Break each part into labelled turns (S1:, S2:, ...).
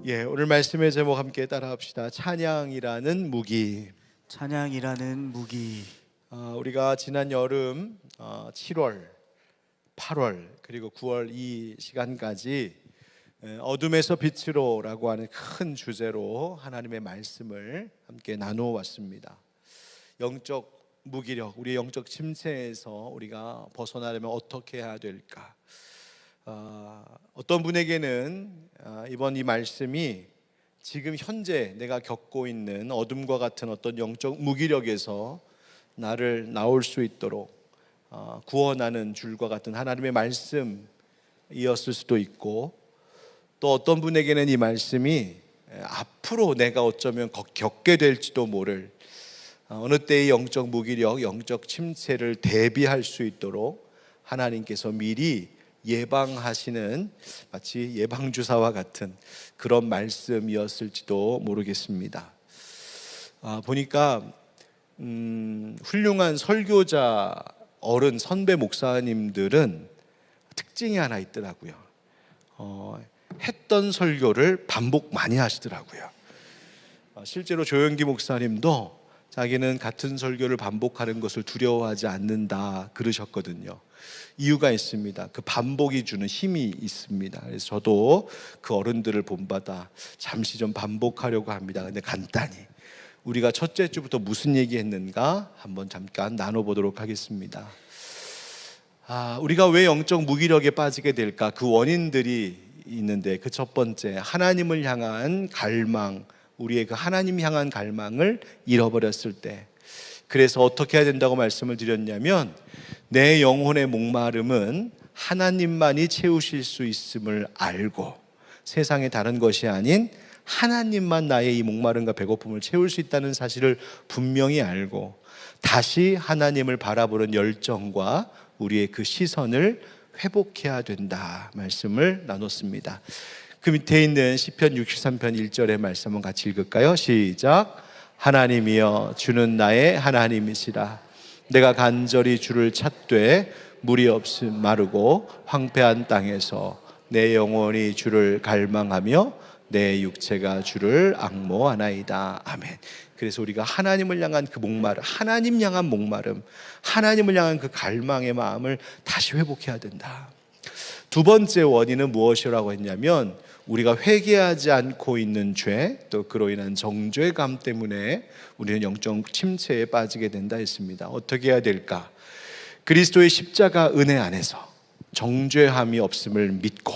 S1: 오늘 말씀의 제목 함께 따라합시다. 찬양이라는 무기.
S2: 찬양이라는 무기.
S1: 우리가 지난 여름 7월, 8월 그리고 9월 이 시간까지 어둠에서 빛으로라고 하는 큰 주제로 하나님의 말씀을 함께 나누어 왔습니다. 영적 무기력, 우리의 영적 침체에서 우리가 벗어나려면 어떻게 해야 될까? 어떤 분에게는 이번 이 말씀이 지금 현재 내가 겪고 있는 어둠과 같은 어떤 영적 무기력에서 나를 나올 수 있도록 구원하는 줄과 같은 하나님의 말씀이었을 수도 있고, 또 어떤 분에게는 이 말씀이 앞으로 내가 어쩌면 겪게 될지도 모를 어느 때의 영적 무기력, 영적 침체를 대비할 수 있도록 하나님께서 미리 예방하시는 마치 예방주사와 같은 그런 말씀이었을지도 모르겠습니다. 보니까 훌륭한 설교자 어른 선배 목사님들은 특징이 하나 있더라고요. 했던 설교를 반복 많이 하시더라고요. 실제로 조영기 목사님도 자기는 같은 설교를 반복하는 것을 두려워하지 않는다 그러셨거든요. 이유가 있습니다. 그 반복이 주는 힘이 있습니다. 그래서 저도 그 어른들을 본받아 잠시 좀 반복하려고 합니다. 근데 간단히 우리가 첫째 주부터 무슨 얘기했는가 한번 잠깐 나눠보도록 하겠습니다. 우리가 왜 영적 무기력에 빠지게 될까? 그 원인들이 있는데, 그 첫 번째, 하나님을 향한 갈망, 우리의 그 하나님 향한 갈망을 잃어버렸을 때. 그래서 어떻게 해야 된다고 말씀을 드렸냐면, 내 영혼의 목마름은 하나님만이 채우실 수 있음을 알고, 세상의 다른 것이 아닌 하나님만 나의 이 목마름과 배고픔을 채울 수 있다는 사실을 분명히 알고, 다시 하나님을 바라보는 열정과 우리의 그 시선을 회복해야 된다 말씀을 나눴습니다. 그 밑에 있는 시편 63편 1절의 말씀 한번 같이 읽을까요? 시작. 하나님이여 주는 나의 하나님이시라. 내가 간절히 주를 찾되 물이 없음 마르고 황폐한 땅에서 내 영혼이 주를 갈망하며 내 육체가 주를 앙모하나이다. 아멘. 그래서 우리가 하나님을 향한 그 목마름, 하나님 향한 목마름, 하나님을 향한 그 갈망의 마음을 다시 회복해야 된다. 두 번째 원인은 무엇이라고 했냐면, 우리가 회개하지 않고 있는 죄, 또 그로 인한 정죄감 때문에 우리는 영적 침체에 빠지게 된다 했습니다. 어떻게 해야 될까? 그리스도의 십자가 은혜 안에서 정죄함이 없음을 믿고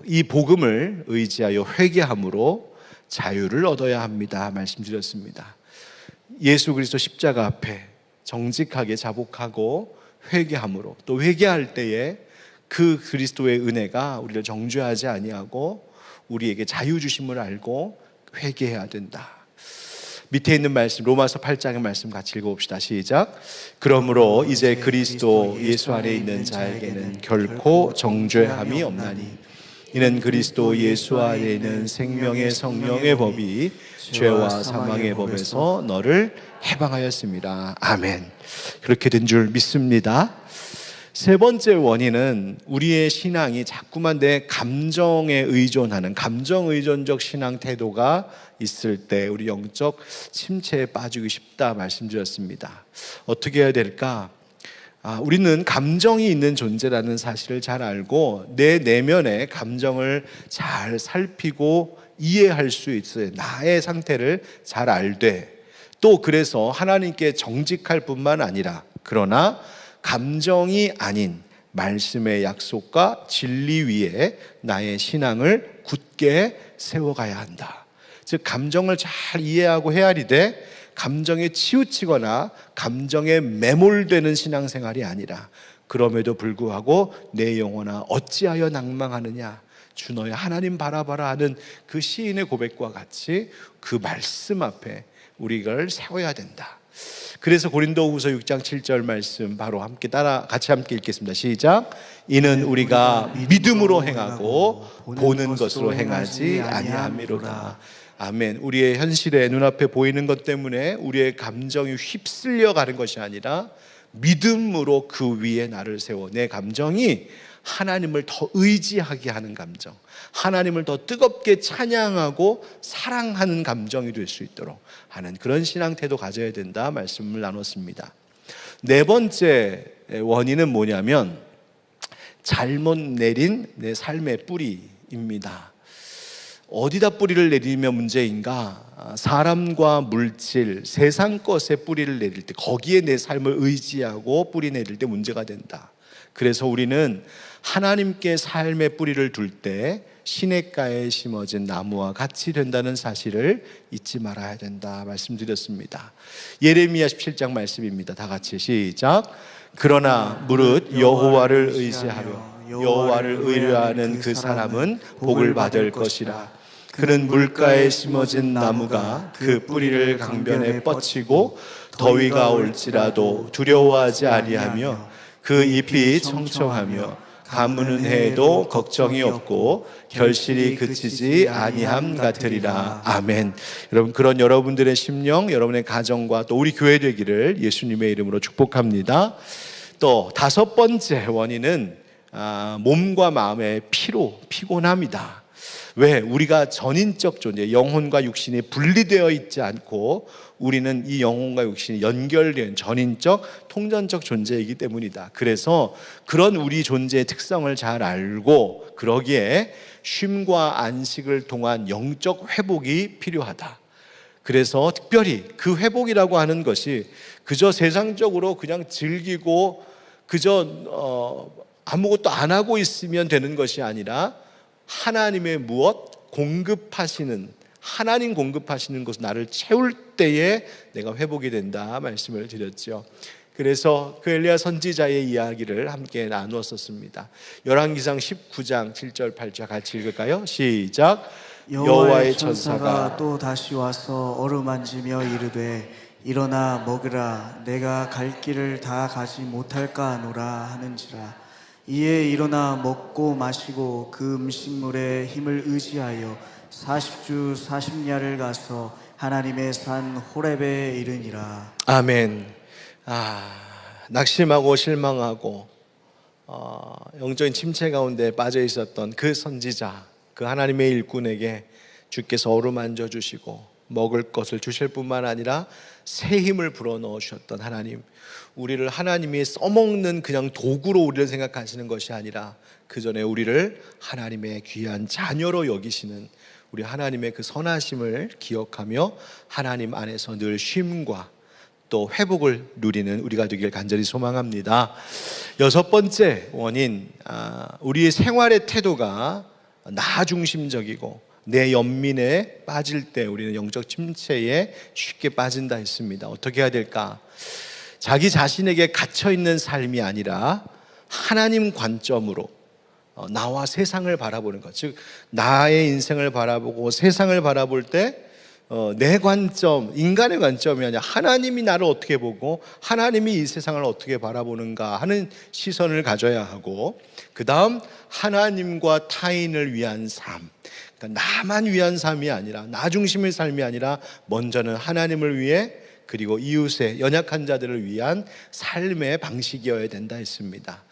S1: 이 복음을 의지하여 회개함으로 자유를 얻어야 합니다 말씀드렸습니다. 예수 그리스도 십자가 앞에 정직하게 자복하고 회개함으로, 또 회개할 때에 그 그리스도의 은혜가 우리를 정죄하지 아니하고 우리에게 자유 주심을 알고 회개해야 된다. 밑에 있는 말씀, 로마서 8장의 말씀 같이 읽어봅시다. 시작. 그러므로 이제 그리스도 예수 안에 있는 자에게는 결코 정죄함이 없나니, 이는 그리스도 예수 안에 있는 생명의 성령의 법이 죄와 사망의 법에서 너를 해방하였습니다. 아멘. 그렇게 된 줄 믿습니다. 세 번째 원인은 우리의 신앙이 자꾸만 내 감정에 의존하는 감정 의존적 신앙 태도가 있을 때 우리 영적 침체에 빠지기 쉽다 말씀드렸습니다. 어떻게 해야 될까? 우리는 감정이 있는 존재라는 사실을 잘 알고 내 내면의 감정을 잘 살피고 이해할 수 있어요. 나의 상태를 잘 알되, 또 그래서 하나님께 정직할 뿐만 아니라, 그러나 감정이 아닌 말씀의 약속과 진리 위에 나의 신앙을 굳게 세워가야 한다. 즉 감정을 잘 이해하고 헤아리되 감정에 치우치거나 감정에 매몰되는 신앙생활이 아니라, 그럼에도 불구하고 내 영혼아 어찌하여 낭망하느냐, 주 너의 하나님 바라봐라 하는 그 시인의 고백과 같이 그 말씀 앞에 우리가 세워야 된다. 그래서 고린도후서 6장 7절 말씀 바로 같이 함께 읽겠습니다. 시작. 이는 우리가 믿음으로 행하고 보는 것으로 행하지 아니함이로라. 아멘. 우리의 현실에 눈앞에 보이는 것 때문에 우리의 감정이 휩쓸려 가는 것이 아니라 믿음으로 그 위에 나를 세워 내 감정이 하나님을 더 의지하게 하는 감정, 하나님을 더 뜨겁게 찬양하고 사랑하는 감정이 될 수 있도록 하는 그런 신앙 태도 가져야 된다 말씀을 나눴습니다. 네 번째 원인은 뭐냐면 잘못 내린 내 삶의 뿌리입니다. 어디다 뿌리를 내리면 문제인가? 사람과 물질, 세상 것에 뿌리를 내릴 때, 거기에 내 삶을 의지하고 뿌리 내릴 때 문제가 된다. 그래서 우리는 하나님께 삶의 뿌리를 둘 때 시냇가에 심어진 나무와 같이 된다는 사실을 잊지 말아야 된다 말씀드렸습니다. 예레미야 17장 말씀입니다. 다 같이 시작. 그러나 무릇 여호와를 의지하며 여호와를 의뢰하는 그 사람은 복을 받을 것이라. 그는 물가에 심어진 나무가 그 뿌리를 강변에 뻗치고 더위가 올지라도 두려워하지 아니하며 그 잎이 청청하며 가무는 해에도 걱정이 없고 결실이 그치지 아니함 같으리라. 아멘. 여러분, 그런 여러분들의 심령, 여러분의 가정과 또 우리 교회 되기를 예수님의 이름으로 축복합니다. 또 다섯 번째 원인은 몸과 마음의 피곤함이다. 왜? 우리가 전인적 존재, 영혼과 육신이 분리되어 있지 않고 우리는 이 영혼과 육신이 연결된 전인적, 통전적 존재이기 때문이다. 그래서 그런 우리 존재의 특성을 잘 알고 그러기에 쉼과 안식을 통한 영적 회복이 필요하다. 그래서 특별히 그 회복이라고 하는 것이 그저 세상적으로 그냥 즐기고 그저 아무것도 안 하고 있으면 되는 것이 아니라 하나님의 무엇? 공급하시는, 하나님 공급하시는 것을 나를 채울 때에 내가 회복이 된다 말씀을 드렸죠. 그래서 그 엘리야 선지자의 이야기를 함께 나누었었습니다. 열왕기상 19장 7절 8절 같이 읽을까요? 시작. 여호와의 천사가
S2: 또 다시 와서 어루만지며 이르되 일어나 먹으라. 내가 갈 길을 다 가지 못할까 하노라 하는지라. 이에 일어나 먹고 마시고 그 음식물의 힘을 의지하여 40주 40야를 가서 하나님의 산 호렙에 이르니라.
S1: 아멘. 낙심하고 실망하고 영적인 침체 가운데 빠져 있었던 그 선지자, 그 하나님의 일꾼에게 주께서 어루만져 주시고 먹을 것을 주실 뿐만 아니라 새 힘을 불어넣어 주셨던 하나님, 우리를 하나님이 써먹는 그냥 도구로 우리를 생각하시는 것이 아니라 그 전에 우리를 하나님의 귀한 자녀로 여기시는 우리 하나님의 그 선하심을 기억하며 하나님 안에서 늘 쉼과 또 회복을 누리는 우리가 되길 간절히 소망합니다. 여섯 번째 원인, 우리의 생활의 태도가 나 중심적이고 내 연민에 빠질 때 우리는 영적 침체에 쉽게 빠진다 했습니다. 어떻게 해야 될까? 자기 자신에게 갇혀있는 삶이 아니라 하나님 관점으로 나와 세상을 바라보는 것, 즉 나의 인생을 바라보고 세상을 바라볼 때 내 관점, 인간의 관점이 아니라 하나님이 나를 어떻게 보고 하나님이 이 세상을 어떻게 바라보는가 하는 시선을 가져야 하고, 그 다음 하나님과 타인을 위한 삶, 그러니까 나만 위한 삶이 아니라, 나 중심의 삶이 아니라 먼저는 하나님을 위해 그리고 이웃의 연약한 자들을 위한 삶의 방식이어야 된다 했습니다.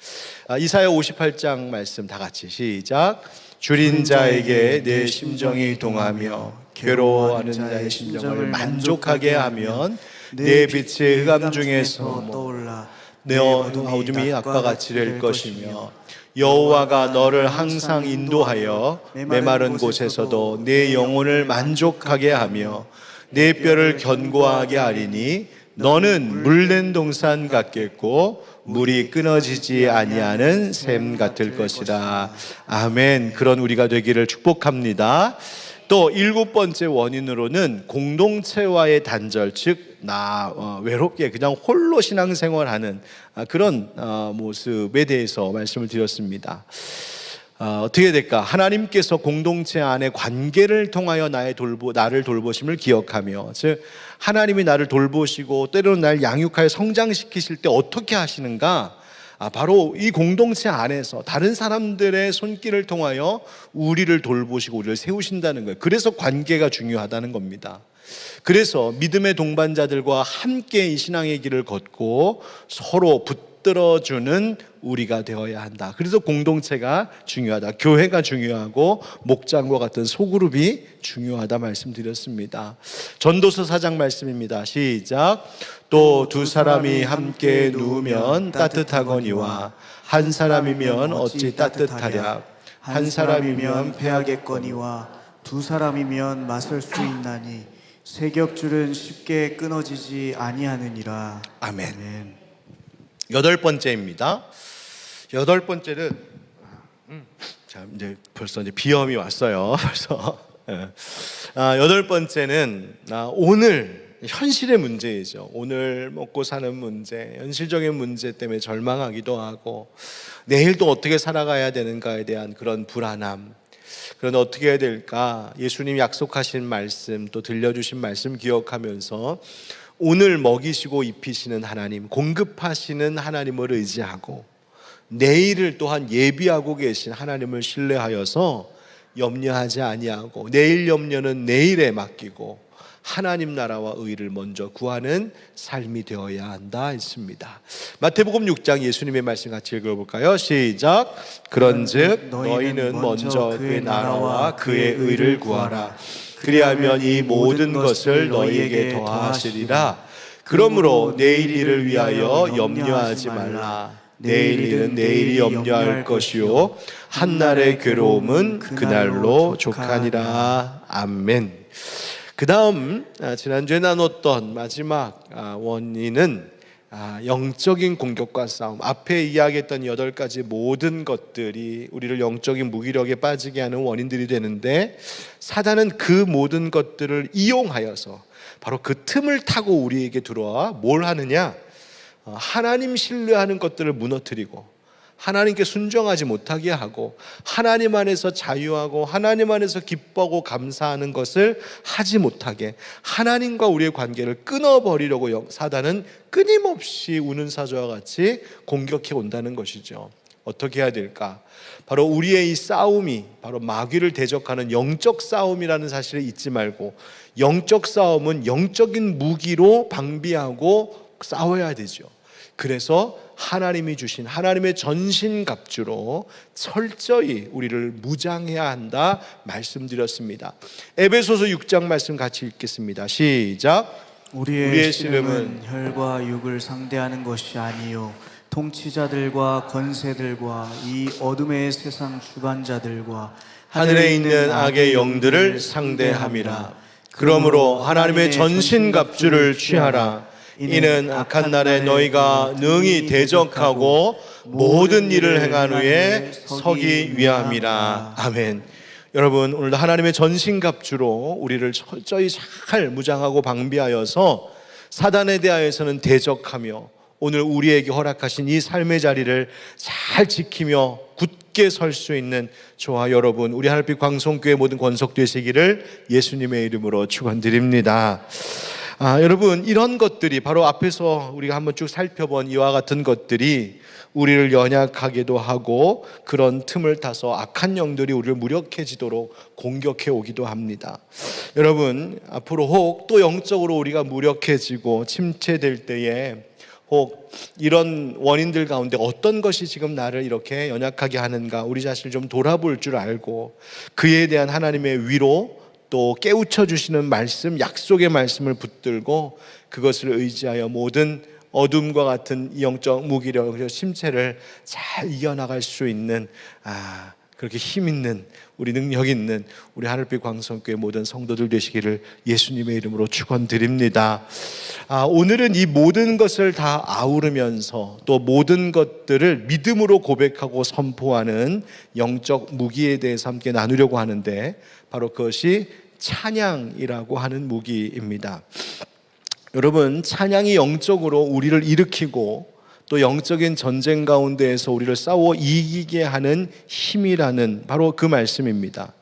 S1: 이사야 58장 말씀 다 같이 시작. 줄인 자에게 내 심정이 동하며 괴로워하는 자의 심정을 만족하게 하면 내 빛의 흑암 중에서
S2: 떠올라
S1: 내 어둠이 낮과 같이 될 것이며 여호와가 너를 항상 인도하여 메마른 곳에서도 내 영혼을 만족하게 하며 내 뼈를 견고하게 하리니 너는 물낸 동산 같겠고 물이 끊어지지 아니하는 샘 같을 것이라. 아멘. 그런 우리가 되기를 축복합니다. 또 일곱 번째 원인으로는 공동체와의 단절, 즉 외롭게 그냥 홀로 신앙생활하는 그런 모습에 대해서 말씀을 드렸습니다. 어떻게 될까? 하나님께서 공동체 안에 관계를 통하여 나를 돌보심을 기억하며, 즉 하나님이 나를 돌보시고 때로는 나를 양육하여 성장시키실 때 어떻게 하시는가? 바로 이 공동체 안에서 다른 사람들의 손길을 통하여 우리를 돌보시고 우리를 세우신다는 거예요. 그래서 관계가 중요하다는 겁니다. 그래서 믿음의 동반자들과 함께 이 신앙의 길을 걷고 서로 붙들어주는 우리가 되어야 한다. 그래서 공동체가 중요하다. 교회가 중요하고 목장과 같은 소그룹이 중요하다 말씀드렸습니다. 전도서 4장 말씀입니다. 시작. 또 두 사람이 함께 누우면 따뜻하거니와 한 사람이면 어찌 따뜻하랴.
S2: 한 사람이면 패하겠거니와 두 사람이면 맞설 수 있나니 세 겹줄은 쉽게 끊어지지 아니하느니라.
S1: 아멘. 여덟 번째입니다. 여덟 번째는 자 이제 벌써 이제 비염이 왔어요. 벌써. 여덟 번째는 오늘 현실의 문제이죠. 오늘 먹고 사는 문제, 현실적인 문제 때문에 절망하기도 하고 내일 또 어떻게 살아가야 되는가에 대한 그런 불안함. 그런데 어떻게 해야 될까? 예수님이 약속하신 말씀 또 들려주신 말씀 기억하면서 오늘 먹이시고 입히시는 하나님, 공급하시는 하나님을 의지하고 내일을 또한 예비하고 계신 하나님을 신뢰하여서 염려하지 아니하고 내일 염려는 내일에 맡기고 하나님 나라와 의를 먼저 구하는 삶이 되어야 한다 했습니다. 마태복음 6장 예수님의 말씀 같이 읽어볼까요? 시작. 그런즉 너희는 먼저 그의 나라와 그의 의를 구하라. 그리하면 이 모든 것을 너희에게 더하시리라. 그러므로 내일 일을 위하여 염려하지 말라. 내일 일은 내일이 염려할 것이요 한날의 괴로움은 그날로 족하니라. 아멘. 그 다음 지난주에 나눴던 마지막 원인은 영적인 공격과 싸움. 앞에 이야기했던 8가지 모든 것들이 우리를 영적인 무기력에 빠지게 하는 원인들이 되는데 사단은 그 모든 것들을 이용하여서 바로 그 틈을 타고 우리에게 들어와 뭘 하느냐? 하나님 신뢰하는 것들을 무너뜨리고 하나님께 순종하지 못하게 하고 하나님 안에서 자유하고 하나님 안에서 기뻐하고 감사하는 것을 하지 못하게 하나님과 우리의 관계를 끊어버리려고 사단은 끊임없이 우는 사자와 같이 공격해 온다는 것이죠. 어떻게 해야 될까? 바로 우리의 이 싸움이 바로 마귀를 대적하는 영적 싸움이라는 사실을 잊지 말고 영적 싸움은 영적인 무기로 방비하고 싸워야 되죠. 그래서 하나님이 주신 하나님의 전신갑주로 철저히 우리를 무장해야 한다 말씀드렸습니다. 에베소서 6장 말씀 같이 읽겠습니다. 시작.
S2: 우리의 씨름은 혈과 육을 상대하는 것이 아니요 통치자들과 권세들과 이 어둠의 세상 주관자들과
S1: 하늘에 있는 악의 영들을 상대함이라. 그러므로 하나님의 전신갑주를 취하라. 이는 악한 날에 너희가 능히 대적하고 모든 일을 행한 후에 서기 위함이라. 아멘. 여러분, 오늘도 하나님의 전신갑주로 우리를 철저히 잘 무장하고 방비하여서 사단에 대하여서는 대적하며 오늘 우리에게 허락하신 이 삶의 자리를 잘 지키며 굳게 설 수 있는 저와 여러분, 우리 하늘빛 광성교회 모든 권속 되시기를 예수님의 이름으로 축원드립니다. 여러분, 이런 것들이 바로 앞에서 우리가 한번 쭉 살펴본 이와 같은 것들이 우리를 연약하게도 하고 그런 틈을 타서 악한 영들이 우리를 무력해지도록 공격해 오기도 합니다. 여러분, 앞으로 혹 또 영적으로 우리가 무력해지고 침체될 때에 혹 이런 원인들 가운데 어떤 것이 지금 나를 이렇게 연약하게 하는가 우리 자신을 좀 돌아볼 줄 알고 그에 대한 하나님의 위로 또 깨우쳐 주시는 말씀, 약속의 말씀을 붙들고 그것을 의지하여 모든 어둠과 같은 영적 무기력, 심체를 잘 이겨나갈 수 있는 그렇게 힘 있는 우리 능력 있는 우리 하늘빛 광성교회 모든 성도들 되시기를 예수님의 이름으로 축원드립니다. 오늘은 이 모든 것을 다 아우르면서 또 모든 것들을 믿음으로 고백하고 선포하는 영적 무기에 대해서 함께 나누려고 하는데 바로 그것이 찬양이라고 하는 무기입니다. 여러분, 찬양이 영적으로 우리를 일으키고 또 영적인 전쟁 가운데에서 우리를 싸워 이기게 하는 힘이라는 바로 그 말씀입니다.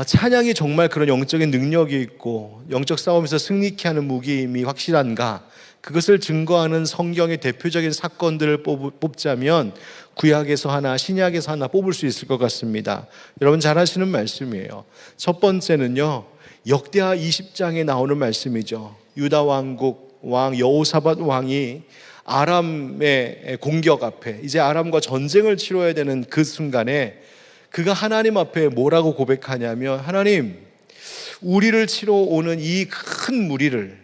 S1: 찬양이 정말 그런 영적인 능력이 있고 영적 싸움에서 승리케 하는 무기임이 확실한가? 그것을 증거하는 성경의 대표적인 사건들을 뽑자면 구약에서 하나, 신약에서 하나 뽑을 수 있을 것 같습니다. 여러분 잘 아시는 말씀이에요. 첫 번째는요, 역대하 20장에 나오는 말씀이죠. 유다 왕국 왕 여호사밧 왕이 아람의 공격 앞에 이제 아람과 전쟁을 치러야 되는 그 순간에 그가 하나님 앞에 뭐라고 고백하냐면, 하나님, 우리를 치러 오는 이 큰 무리를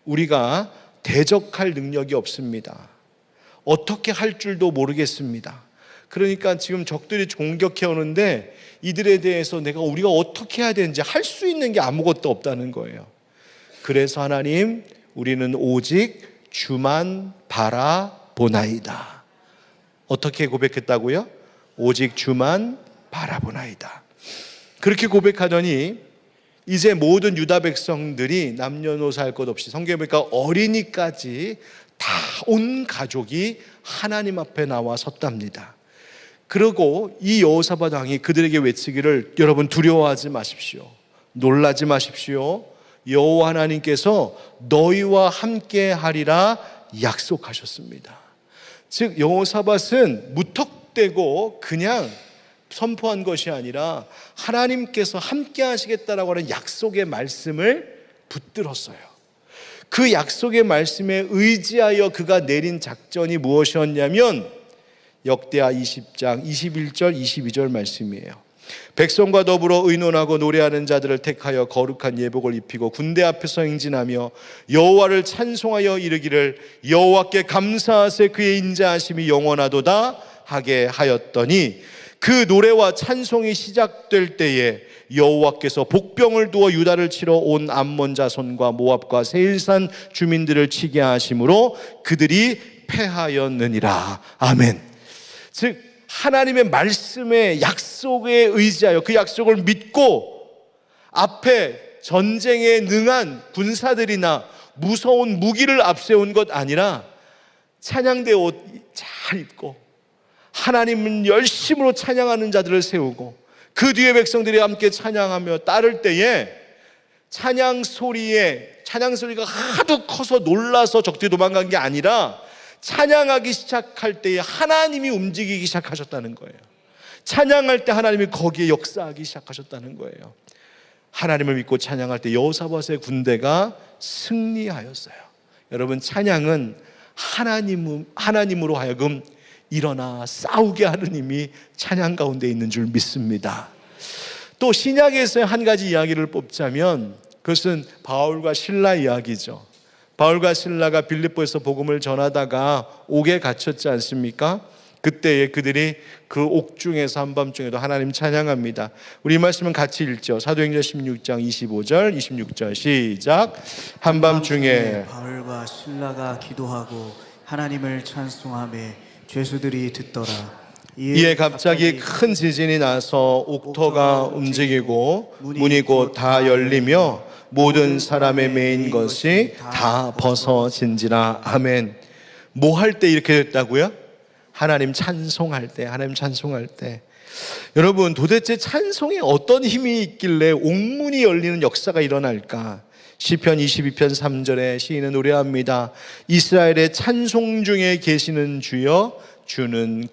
S1: 우리가 대적할 능력이 없습니다. 어떻게 할 줄도 모르겠습니다. 그러니까 지금 적들이 공격해 오는데 이들에 대해서 우리가 어떻게 해야 되는지 할 수 있는 게 아무것도 없다는 거예요. 그래서 하나님, 우리는 오직 주만 바라보나이다. 어떻게 고백했다고요? 오직 주만 바라보나이다. 그렇게 고백하더니 이제 모든 유다 백성들이 남녀노소 할 것 없이, 성경에 보니까 어린이까지 다 온 가족이 하나님 앞에 나와 섰답니다. 그리고 이 여호사밧 왕이 그들에게 외치기를, 여러분 두려워하지 마십시오. 놀라지 마십시오. 여호와 하나님께서 너희와 함께 하리라 약속하셨습니다. 즉 여호사밧은 무턱대고 그냥 선포한 것이 아니라 하나님께서 함께 하시겠다라고 하는 약속의 말씀을 붙들었어요. 그 약속의 말씀에 의지하여 그가 내린 작전이 무엇이었냐면 역대하 20장 21절 22절 말씀이에요. 백성과 더불어 의논하고 노래하는 자들을 택하여 거룩한 예복을 입히고 군대 앞에서 행진하며 여호와를 찬송하여 이르기를, 여호와께 감사하세 그의 인자하심이 영원하도다 하게 하였더니, 그 노래와 찬송이 시작될 때에 여호와께서 복병을 두어 유다를 치러 온 암몬 자손과 모압과 세일산 주민들을 치게 하심으로 그들이 패하였느니라. 아멘. 즉 하나님의 말씀의 약속에 의지하여 그 약속을 믿고 앞에 전쟁에 능한 군사들이나 무서운 무기를 앞세운 것 아니라 찬양대 옷 잘 입고 하나님은 열심으로 찬양하는 자들을 세우고 그 뒤에 백성들이 함께 찬양하며 따를 때에 찬양 소리가 하도 커서 놀라서 적들이 도망간 게 아니라 찬양하기 시작할 때에 하나님이 움직이기 시작하셨다는 거예요. 찬양할 때 하나님이 거기에 역사하기 시작하셨다는 거예요. 하나님을 믿고 찬양할 때 여호사밧의 군대가 승리하였어요. 여러분, 찬양은 하나님으로 하여금 일어나 싸우게 하는 힘이 찬양 가운데 있는 줄 믿습니다. 또 신약에서의 한 가지 이야기를 뽑자면 그것은 바울과 실라 이야기죠. 바울과 실라가 빌립보에서 복음을 전하다가 옥에 갇혔지 않습니까? 그때에 그들이 그 옥중에서 한밤중에도 하나님 찬양합니다. 우리 말씀은 같이 읽죠. 사도행전 16장 25절 26절 시작. 한밤중에
S2: 바울과 실라가 기도하고 하나님을 찬송하며 죄수들이 듣더라.
S1: 이에 갑자기 큰 지진이 나서 옥토가 움직이고 문이 곧 다 열리며 모든 사람의 매인 것이 다 벗어진지라. 아멘. 뭐 할 때 이렇게 됐다고요? 하나님 찬송할 때, 하나님 찬송할 때. 여러분, 도대체 찬송에 어떤 힘이 있길래 옥문이 열리는 역사가 일어날까? 시편 22편 3절에 시인은 노래합니다. 이스라엘의 찬송 중에 계시는 주여, 주는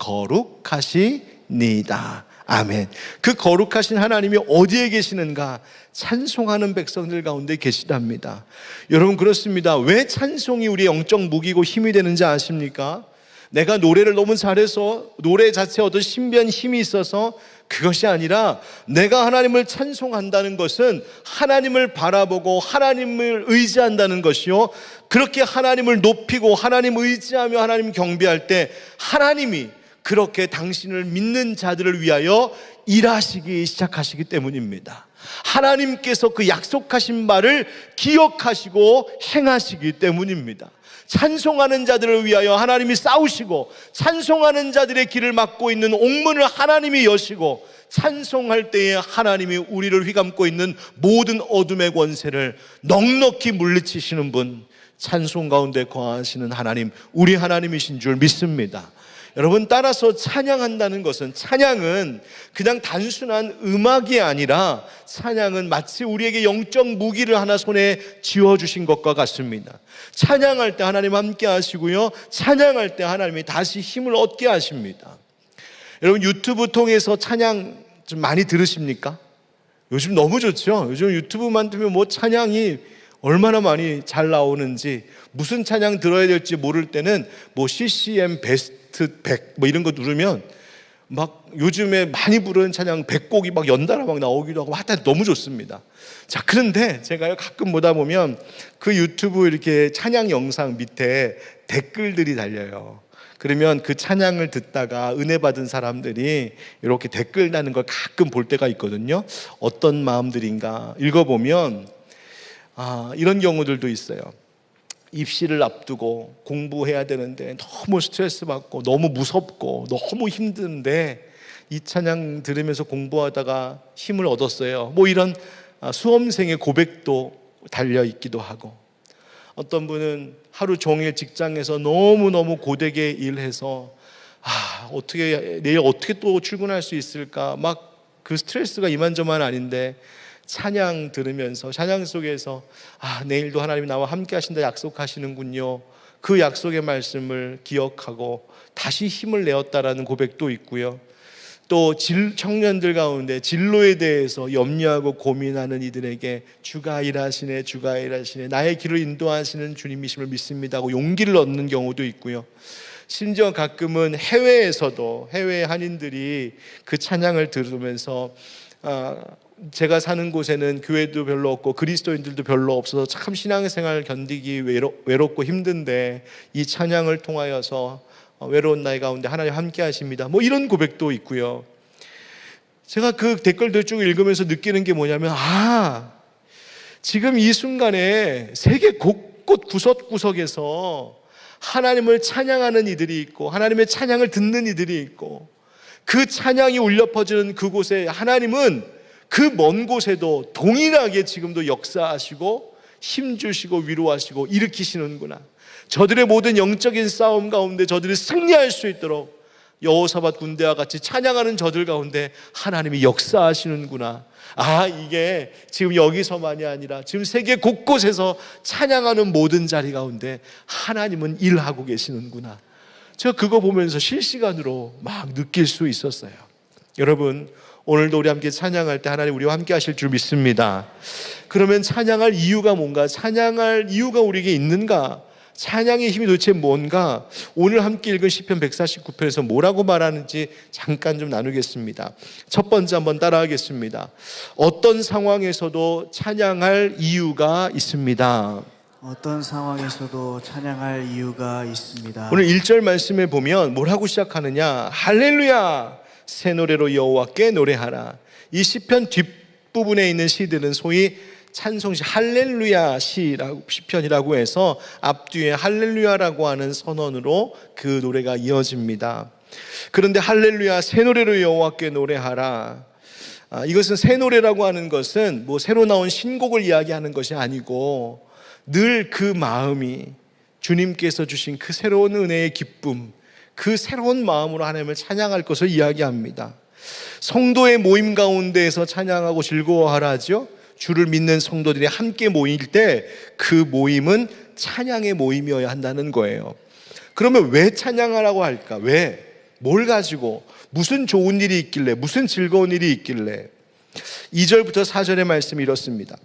S1: 거룩하시니다. 아멘. 그 거룩하신 하나님이 어디에 계시는가? 찬송하는 백성들 가운데 계시답니다. 여러분, 그렇습니다. 왜 찬송이 우리의 영적 무기고 힘이 되는지 아십니까? 내가 노래를 너무 잘해서 노래 자체에 어떤 신비한 힘이 있어서 그것이 아니라 내가 하나님을 찬송한다는 것은 하나님을 바라보고 하나님을 의지한다는 것이요, 그렇게 하나님을 높이고 하나님 의지하며 하나님 경배할 때 하나님이 그렇게 당신을 믿는 자들을 위하여 일하시기 시작하시기 때문입니다. 하나님께서 그 약속하신 바를 기억하시고 행하시기 때문입니다. 찬송하는 자들을 위하여 하나님이 싸우시고 찬송하는 자들의 길을 막고 있는 옥문을 하나님이 여시고 찬송할 때에 하나님이 우리를 휘감고 있는 모든 어둠의 권세를 넉넉히 물리치시는 분, 찬송 가운데 거하시는 하나님, 우리 하나님이신 줄 믿습니다. 여러분, 따라서 찬양한다는 것은, 찬양은 그냥 단순한 음악이 아니라 찬양은 마치 우리에게 영적 무기를 하나 손에 쥐어주신 것과 같습니다. 찬양할 때 하나님 함께 하시고요, 찬양할 때 하나님이 다시 힘을 얻게 하십니다. 여러분, 유튜브 통해서 찬양 좀 많이 들으십니까? 요즘 너무 좋죠. 요즘 유튜브만 뜨면 뭐 찬양이 얼마나 많이 잘 나오는지, 무슨 찬양 들어야 될지 모를 때는 뭐 CCM 베스트 100 뭐 이런 거 누르면 막 요즘에 많이 부르는 찬양 100곡이 막 연달아 막 나오기도 하고 하여튼 너무 좋습니다. 자, 그런데 제가 가끔 보다 보면 그 유튜브 이렇게 찬양 영상 밑에 댓글들이 달려요. 그러면 그 찬양을 듣다가 은혜 받은 사람들이 이렇게 댓글 다는 걸 가끔 볼 때가 있거든요. 어떤 마음들인가 읽어보면 이런 경우들도 있어요. 입시를 앞두고 공부해야 되는데 너무 스트레스 받고 너무 무섭고 너무 힘든데 이 찬양 들으면서 공부하다가 힘을 얻었어요. 뭐 이런 수험생의 고백도 달려 있기도 하고, 어떤 분은 하루 종일 직장에서 너무너무 고되게 일해서 어떻게 내일 어떻게 또 출근할 수 있을까, 막 그 스트레스가 이만저만 아닌데 찬양 들으면서 찬양 속에서 내일도 하나님이 나와 함께 하신다 약속하시는군요, 그 약속의 말씀을 기억하고 다시 힘을 내었다라는 고백도 있고요. 또 청년들 가운데 진로에 대해서 염려하고 고민하는 이들에게 주가 일하시네, 주가 일하시네, 나의 길을 인도하시는 주님이심을 믿습니다 하고 용기를 얻는 경우도 있고요. 심지어 가끔은 해외에서도 해외 한인들이 그 찬양을 들으면서 제가 사는 곳에는 교회도 별로 없고 그리스도인들도 별로 없어서 참 신앙생활 견디기 외롭고 힘든데 이 찬양을 통하여서 외로운 나이 가운데 하나님 함께 하십니다, 뭐 이런 고백도 있고요. 제가 그 댓글들 쭉 읽으면서 느끼는 게 뭐냐면 지금 이 순간에 세계 곳곳 구석구석에서 하나님을 찬양하는 이들이 있고 하나님의 찬양을 듣는 이들이 있고, 그 찬양이 울려 퍼지는 그곳에 하나님은 그 먼 곳에도 동일하게 지금도 역사하시고 힘주시고 위로하시고 일으키시는구나, 저들의 모든 영적인 싸움 가운데 저들이 승리할 수 있도록 여호사밧 군대와 같이 찬양하는 저들 가운데 하나님이 역사하시는구나. 이게 지금 여기서만이 아니라 지금 세계 곳곳에서 찬양하는 모든 자리 가운데 하나님은 일하고 계시는구나. 제가 그거 보면서 실시간으로 막 느낄 수 있었어요. 여러분, 오늘도 우리 함께 찬양할 때 하나님 우리와 함께 하실 줄 믿습니다. 그러면 찬양할 이유가 뭔가? 찬양할 이유가 우리에게 있는가? 찬양의 힘이 도대체 뭔가? 오늘 함께 읽은 시편 149편에서 뭐라고 말하는지 잠깐 좀 나누겠습니다. 첫 번째 한번 따라하겠습니다. 어떤 상황에서도 찬양할 이유가 있습니다.
S2: 어떤 상황에서도 찬양할 이유가 있습니다.
S1: 오늘 1절 말씀에 보면 뭐라고 시작하느냐? 할렐루야, 새 노래로 여호와께 노래하라. 이 시편 뒷부분에 있는 시들은 소위 찬송시, 할렐루야 시편이라고 해서 앞뒤에 할렐루야라고 하는 선언으로 그 노래가 이어집니다. 그런데 할렐루야, 새 노래로 여호와께 노래하라, 이것은 새 노래라고 하는 것은 뭐 새로 나온 신곡을 이야기하는 것이 아니고 늘 그 마음이 주님께서 주신 그 새로운 은혜의 기쁨, 그 새로운 마음으로 하나님을 찬양할 것을 이야기합니다. 성도의 모임 가운데에서 찬양하고 즐거워하라죠. 주를 믿는 성도들이 함께 모일 때 그 모임은 찬양의 모임이어야 한다는 거예요. 그러면 왜 찬양하라고 할까? 왜? 뭘 가지고? 무슨 좋은 일이 있길래? 무슨 즐거운 일이 있길래? 2절부터 4절의 말씀이 이렇습니다.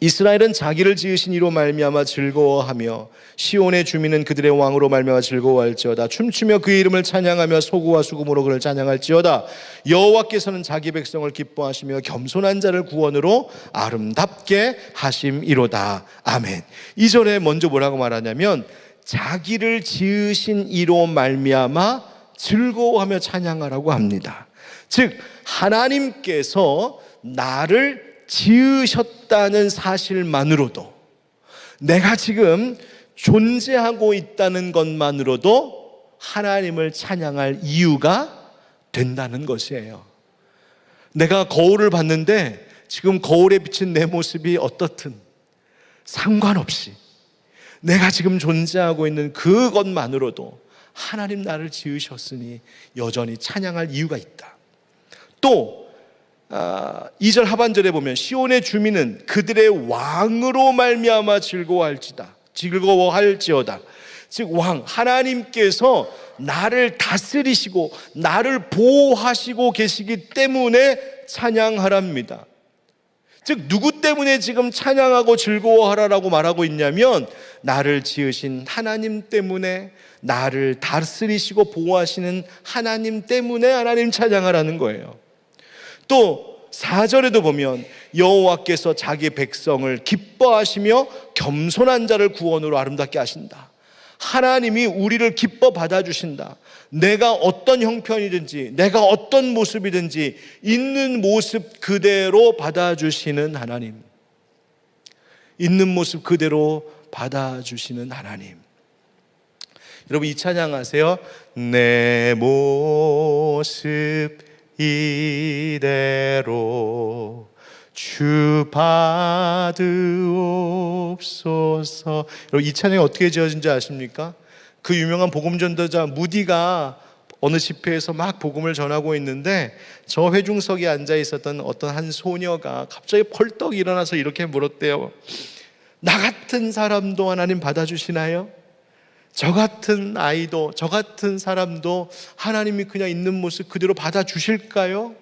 S1: 이스라엘은 자기를 지으신 이로 말미암아 즐거워하며 시온의 주민은 그들의 왕으로 말미암아 즐거워할지어다. 춤추며 그의 이름을 찬양하며 소구와 수금으로 그를 찬양할지어다. 여호와께서는 자기 백성을 기뻐하시며 겸손한 자를 구원으로 아름답게 하심이로다. 아멘. 2절에 먼저 뭐라고 말하냐면 자기를 지으신 이로 말미암아 즐거워하며 찬양하라고 합니다. 즉 하나님께서 나를 지으셨다는 사실만으로도, 내가 지금 존재하고 있다는 것만으로도 하나님을 찬양할 이유가 된다는 것이에요. 내가 거울을 봤는데 지금 거울에 비친 내 모습이 어떻든 상관없이 내가 지금 존재하고 있는 그것만으로도 하나님 나를 지으셨으니 여전히 찬양할 이유가 있다. 또 2절 하반절에 보면 시온의 주민은 그들의 왕으로 말미암아 즐거워할지어다. 즉 왕, 하나님께서 나를 다스리시고 나를 보호하시고 계시기 때문에 찬양하랍니다. 즉 누구 때문에 지금 찬양하고 즐거워하라라고 말하고 있냐면 나를 지으신 하나님 때문에, 나를 다스리시고 보호하시는 하나님 때문에 하나님 찬양하라는 거예요. 또 4절에도 보면 여호와께서 자기 백성을 기뻐하시며 겸손한 자를 구원으로 아름답게 하신다. 하나님이 우리를 기뻐 받아주신다. 내가 어떤 형편이든지 내가 어떤 모습이든지 있는 모습 그대로 받아주시는 하나님, 있는 모습 그대로 받아주시는 하나님. 여러분 이 찬양하세요. 내 모습 이대로 주 받으옵소서. 여러분 이 찬양이 어떻게 지어진지 아십니까? 그 유명한 복음 전도자 무디가 어느 집회에서 막 복음을 전하고 있는데 저 회중석에 앉아 있었던 어떤 한 소녀가 갑자기 펄떡 일어나서 이렇게 물었대요. 나 같은 사람도 하나님 받아주시나요? 저 같은 아이도, 저 같은 사람도 하나님이 그냥 있는 모습 그대로 받아주실까요?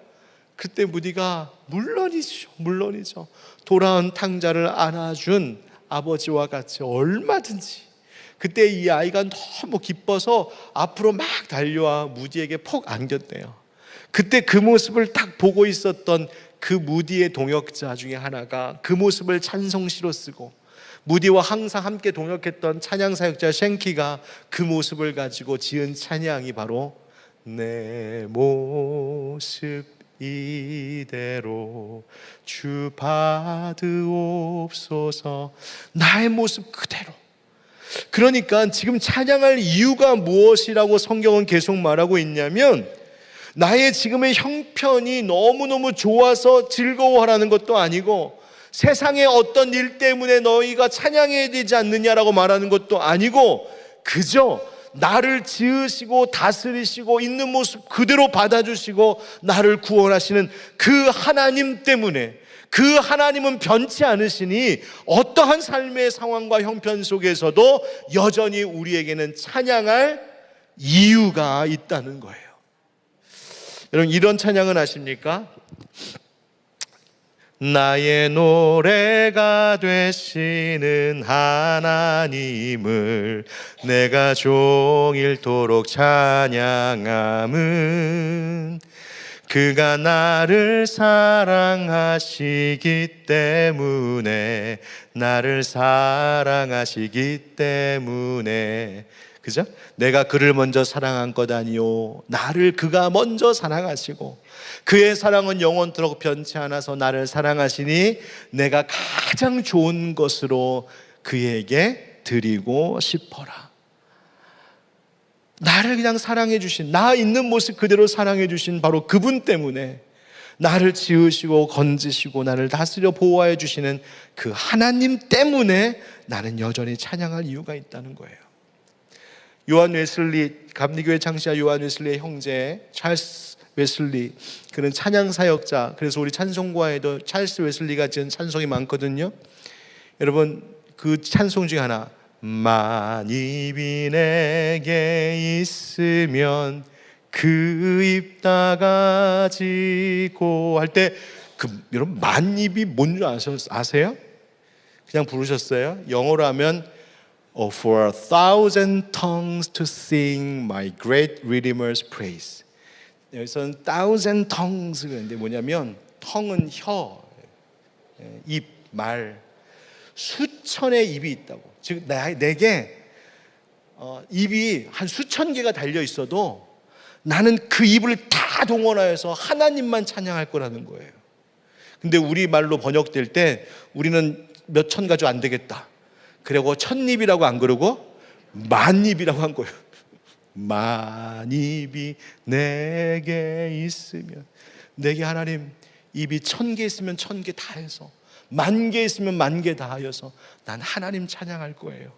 S1: 그때 무디가 물론이죠. 돌아온 탕자를 안아준 아버지와 같이 얼마든지. 그때 이 아이가 너무 기뻐서 앞으로 막 달려와 무디에게 폭 안겼대요. 그때 그 모습을 딱 보고 있었던 그 무디의 동역자 중에 하나가 그 모습을 찬송시로 쓰고, 무디와 항상 함께 동역했던 찬양사역자 쉔키가 그 모습을 가지고 지은 찬양이 바로 내 모습 이대로 주 받으옵소서. 나의 모습 그대로. 그러니까 지금 찬양할 이유가 무엇이라고 성경은 계속 말하고 있냐면 나의 지금의 형편이 너무너무 좋아서 즐거워하라는 것도 아니고 세상의 어떤 일 때문에 너희가 찬양해야 되지 않느냐라고 말하는 것도 아니고 그저 나를 지으시고 다스리시고 있는 모습 그대로 받아주시고 나를 구원하시는 그 하나님 때문에, 그 하나님은 변치 않으시니 어떠한 삶의 상황과 형편 속에서도 여전히 우리에게는 찬양할 이유가 있다는 거예요. 여러분 이런 찬양은 아십니까? 나의 노래가 되시는 하나님을 내가 종일토록 찬양함은 그가 나를 사랑하시기 때문에, 나를 사랑하시기 때문에, 그죠? 내가 그를 먼저 사랑한 것 아니요, 나를 그가 먼저 사랑하시고 그의 사랑은 영원토록 변치 않아서 나를 사랑하시니 내가 가장 좋은 것으로 그에게 드리고 싶어라. 나를 그냥 사랑해 주신, 나 있는 모습 그대로 사랑해 주신 바로 그분 때문에, 나를 지으시고 건지시고 나를 다스려 보호해 주시는 그 하나님 때문에 나는 여전히 찬양할 이유가 있다는 거예요. 요한 웨슬리, 감리교회 창시자 요한 웨슬리의 형제 찰스 웨슬리, 그는 찬양 사역자. 그래서 우리 찬송가에도 찰스 웨슬리가 지은 찬송이 많거든요. 여러분 그 찬송 중에 하나, 만입이 내게 있으면 그 입 다 가지고 할 때 그 여러분 만입이 뭔지 아세요? 그냥 부르셨어요? 영어로 하면 for 1,000 tongues to sing my great Redeemer's praise. 여기서는 1,000 tongues 그런데 뭐냐면 tongue은 혀, 입, 말, 수천의 입이 있다고. 즉 내게 입이 한 수천 개가 달려 있어도 나는 그 입을 다 동원하여서 하나님만 찬양할 거라는 거예요. 근데 우리 말로 번역될 때 우리는 몇 천 가지 안 되겠다. 그리고 천입이라고 안 그러고 만입이라고 한 거예요. 만입이 내게 있으면, 내게 하나님 입이 1,000개 있으면 1,000개 다 해서, 10,000개 있으면 10,000개 다 하여서 난 하나님 찬양할 거예요.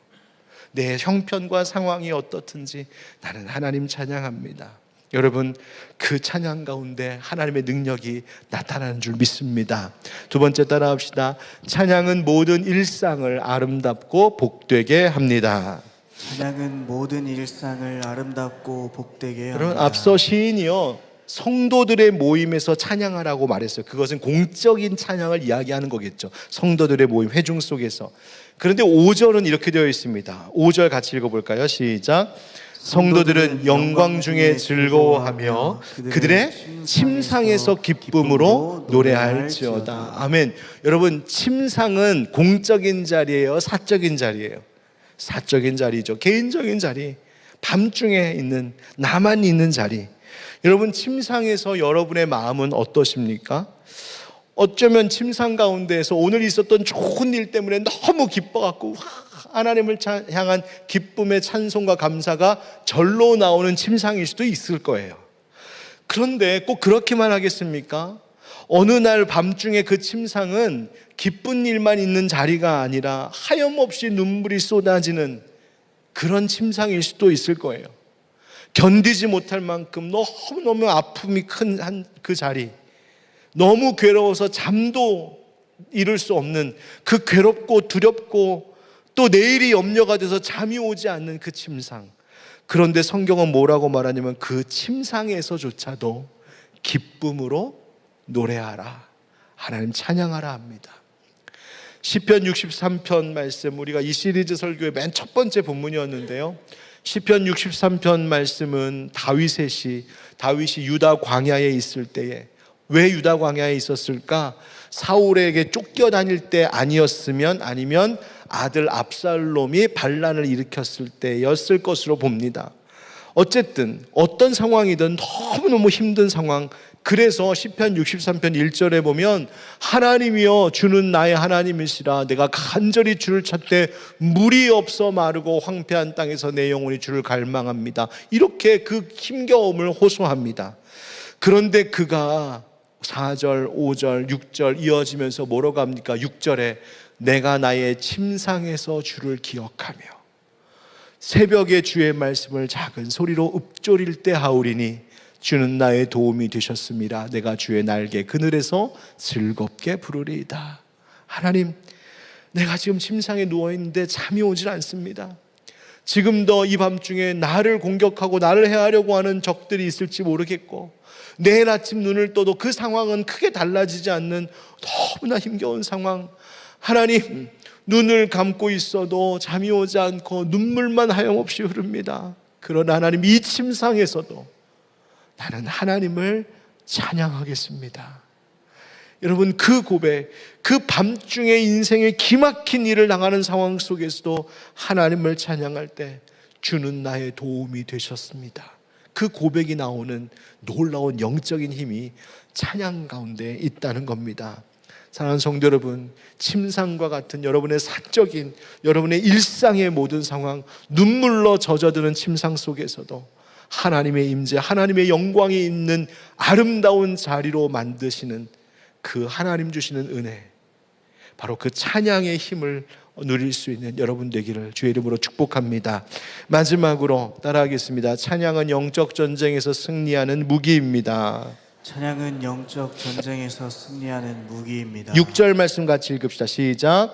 S1: 내 형편과 상황이 어떻든지 나는 하나님 찬양합니다. 여러분 그 찬양 가운데 하나님의 능력이 나타나는 줄 믿습니다. 두 번째 따라합시다. 찬양은 모든 일상을 아름답고 복되게 합니다.
S2: 찬양은 모든 일상을 아름답고 복되게 합니다.
S1: 여러분 앞서 시인이요 성도들의 모임에서 찬양하라고 말했어요. 그것은 공적인 찬양을 이야기하는 거겠죠. 성도들의 모임, 회중 속에서. 그런데 5절은 이렇게 되어 있습니다. 5절 같이 읽어볼까요? 시작. 성도들은 영광 중에 즐거워하며 그들의 침상에서 기쁨으로 노래할지어다. 아멘. 여러분, 침상은 공적인 자리예요? 사적인 자리예요? 사적인 자리죠. 개인적인 자리. 밤중에 있는, 나만 있는 자리. 여러분, 침상에서 여러분의 마음은 어떠십니까? 어쩌면 침상 가운데에서 오늘 있었던 좋은 일 때문에 너무 기뻐갖고 하나님을 향한 기쁨의 찬송과 감사가 절로 나오는 침상일 수도 있을 거예요. 그런데 꼭 그렇게만 하겠습니까? 어느 날 밤중에 그 침상은 기쁜 일만 있는 자리가 아니라 하염없이 눈물이 쏟아지는 그런 침상일 수도 있을 거예요. 견디지 못할 만큼 너무너무 아픔이 큰 그 자리, 너무 괴로워서 잠도 이룰 수 없는 그 괴롭고 두렵고 또 내일이 염려가 돼서 잠이 오지 않는 그 침상. 그런데 성경은 뭐라고 말하냐면 그 침상에서조차도 기쁨으로 노래하라, 하나님 찬양하라 합니다. 시편 63편 말씀, 우리가 이 시리즈 설교의 맨 첫 번째 본문이었는데요. 시편 63편 말씀은 다윗이 유다 광야에 있을 때에, 왜 유다 광야에 있었을까? 사울에게 쫓겨다닐 때 아니었으면, 아니면 아들 압살롬이 반란을 일으켰을 때였을 것으로 봅니다. 어쨌든 어떤 상황이든 너무너무 힘든 상황. 그래서 시편 63편 1절에 보면 하나님이여 주는 나의 하나님이시라, 내가 간절히 주를 찾되 물이 없어 마르고 황폐한 땅에서 내 영혼이 주를 갈망합니다. 이렇게 그 힘겨움을 호소합니다. 그런데 그가 4절, 5절, 6절 이어지면서 뭐라고 합니까? 6절에 내가 나의 침상에서 주를 기억하며 새벽에 주의 말씀을 작은 소리로 읊조릴 때 하오리니 주는 나의 도움이 되셨습니다. 내가 주의 날개 그늘에서 즐겁게 부르리이다. 하나님, 내가 지금 침상에 누워있는데 잠이 오질 않습니다. 지금도 이 밤중에 나를 공격하고 나를 해하려고 하는 적들이 있을지 모르겠고, 내일 아침 눈을 떠도 그 상황은 크게 달라지지 않는 너무나 힘겨운 상황. 하나님, 눈을 감고 있어도 잠이 오지 않고 눈물만 하염없이 흐릅니다. 그러나 하나님, 이 침상에서도 나는 하나님을 찬양하겠습니다. 여러분, 그 고백, 그 밤중에 인생의 기막힌 일을 당하는 상황 속에서도 하나님을 찬양할 때 주는 나의 도움이 되셨습니다. 그 고백이 나오는 놀라운 영적인 힘이 찬양 가운데 있다는 겁니다. 사랑하는 성도 여러분, 침상과 같은 여러분의 사적인, 여러분의 일상의 모든 상황, 눈물로 젖어드는 침상 속에서도 하나님의 임재, 하나님의 영광이 있는 아름다운 자리로 만드시는 그 하나님 주시는 은혜, 바로 그 찬양의 힘을 누릴 수 있는 여러분 되기를 주의 이름으로 축복합니다. 마지막으로 따라하겠습니다. 찬양은 영적 전쟁에서 승리하는 무기입니다.
S2: 찬양은 영적 전쟁에서 승리하는 무기입니다.
S1: 6절 말씀 같이 읽읍시다. 시작.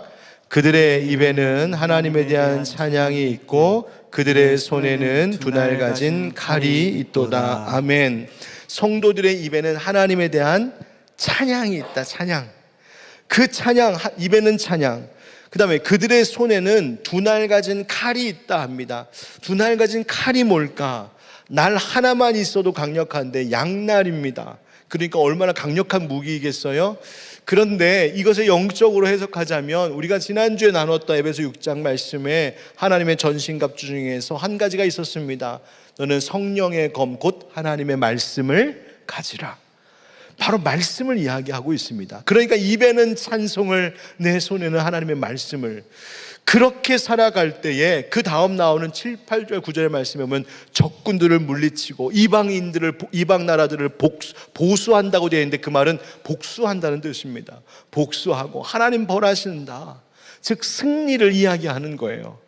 S1: 그들의 입에는 하나님에 대한 찬양이 있고 그들의 손에는 두 날 가진 칼이 있도다. 아멘. 성도들의 입에는 하나님에 대한 찬양이 있다. 찬양. 그 찬양, 입에는 찬양. 그 다음에 그들의 손에는 두 날 가진 칼이 있다 합니다. 두 날 가진 칼이 뭘까? 날 하나만 있어도 강력한데 양날입니다. 그러니까 얼마나 강력한 무기이겠어요? 그런데 이것을 영적으로 해석하자면 우리가 지난주에 나눴던 에베소 6장 말씀에 하나님의 전신갑주 중에서 한 가지가 있었습니다. 너는 성령의 검 곧 하나님의 말씀을 가지라. 바로 말씀을 이야기하고 있습니다. 그러니까 입에는 찬송을, 내 손에는 하나님의 말씀을. 그렇게 살아갈 때에 그 다음 나오는 7, 8절, 9절의 말씀에 보면 적군들을 물리치고 이방 나라들을 보수한다고 되어 있는데 그 말은 복수한다는 뜻입니다. 복수하고 하나님 벌하신다. 즉 승리를 이야기하는 거예요.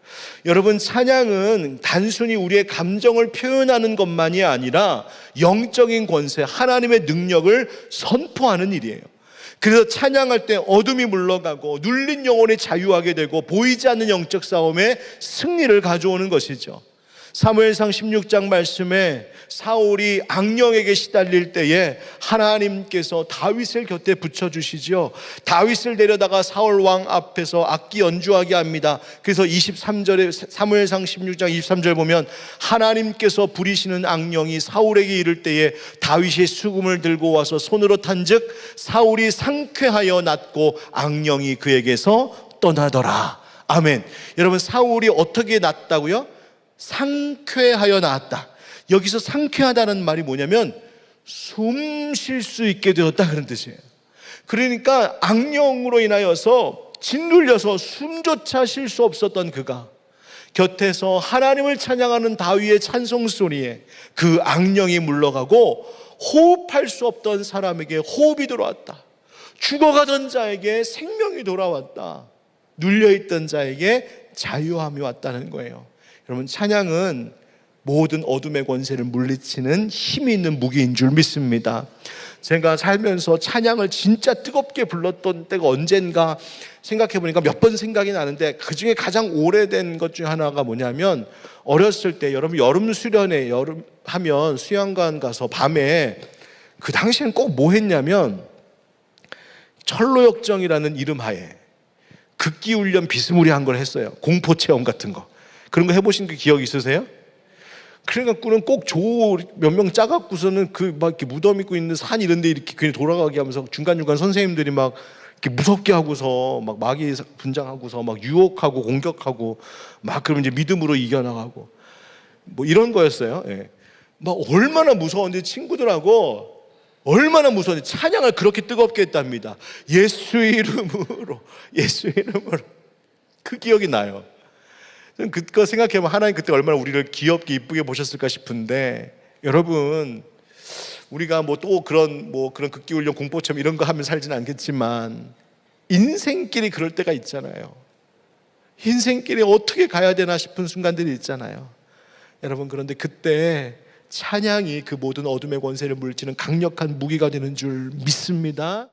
S1: 여러분, 찬양은 단순히 우리의 감정을 표현하는 것만이 아니라 영적인 권세, 하나님의 능력을 선포하는 일이에요. 그래서 찬양할 때 어둠이 물러가고 눌린 영혼이 자유하게 되고 보이지 않는 영적 싸움에 승리를 가져오는 것이죠. 사무엘상 16장 말씀에 사울이 악령에게 시달릴 때에 하나님께서 다윗을 곁에 붙여주시죠. 다윗을 데려다가 사울 왕 앞에서 악기 연주하게 합니다. 그래서 23절에 사무엘상 16장 23절 보면 하나님께서 부리시는 악령이 사울에게 이를 때에 다윗이 수금을 들고 와서 손으로 탄즉 사울이 상쾌하여 낫고 악령이 그에게서 떠나더라. 아멘. 여러분, 사울이 어떻게 낫다고요? 상쾌하여 나았다. 여기서 상쾌하다는 말이 뭐냐면 숨 쉴 수 있게 되었다, 그런 뜻이에요. 그러니까 악령으로 인하여서 짓눌려서 숨조차 쉴 수 없었던 그가 곁에서 하나님을 찬양하는 다윗의 찬송 소리에 그 악령이 물러가고 호흡할 수 없던 사람에게 호흡이 돌아왔다. 죽어가던 자에게 생명이 돌아왔다. 눌려있던 자에게 자유함이 왔다는 거예요. 여러분, 찬양은 모든 어둠의 권세를 물리치는 힘이 있는 무기인 줄 믿습니다. 제가 살면서 찬양을 진짜 뜨겁게 불렀던 때가 언젠가 생각해 보니까 몇 번 생각이 나는데, 그 중에 가장 오래된 것 중에 하나가 뭐냐면, 어렸을 때 여러분 여름 수련회, 여름 하면 수영관 가서 밤에, 그 당시엔 꼭 뭐 했냐면 철로역정이라는 이름 하에 극기훈련 비스무리한 걸 했어요. 공포체험 같은 거. 그런 거 해보신 그 기억 있으세요? 그래갖고는 꼭 조 몇 명 짜갖고서는 그 막 이렇게 무덤 있고 있는 산 이런 데 이렇게 그냥 돌아가게 하면서 중간중간 선생님들이 막 이렇게 무섭게 하고서 막 마귀 분장하고서 막 유혹하고 공격하고 막 그러면 이제 믿음으로 이겨나가고 뭐 이런 거였어요. 예. 막 얼마나 무서웠는지 친구들하고 얼마나 무서운지 찬양을 그렇게 뜨겁게 했답니다. 예수 이름으로, 예수 이름으로. 그 기억이 나요. 그거 생각해보면 하나님 그때 얼마나 우리를 귀엽게 이쁘게 보셨을까 싶은데, 여러분, 우리가 뭐 또 그런 극기훈련 공포처럼 이런 거 하면 살지는 않겠지만 인생길이 그럴 때가 있잖아요. 인생길이 어떻게 가야 되나 싶은 순간들이 있잖아요. 여러분, 그런데 그때 찬양이 그 모든 어둠의 권세를 물리치는 강력한 무기가 되는 줄 믿습니다.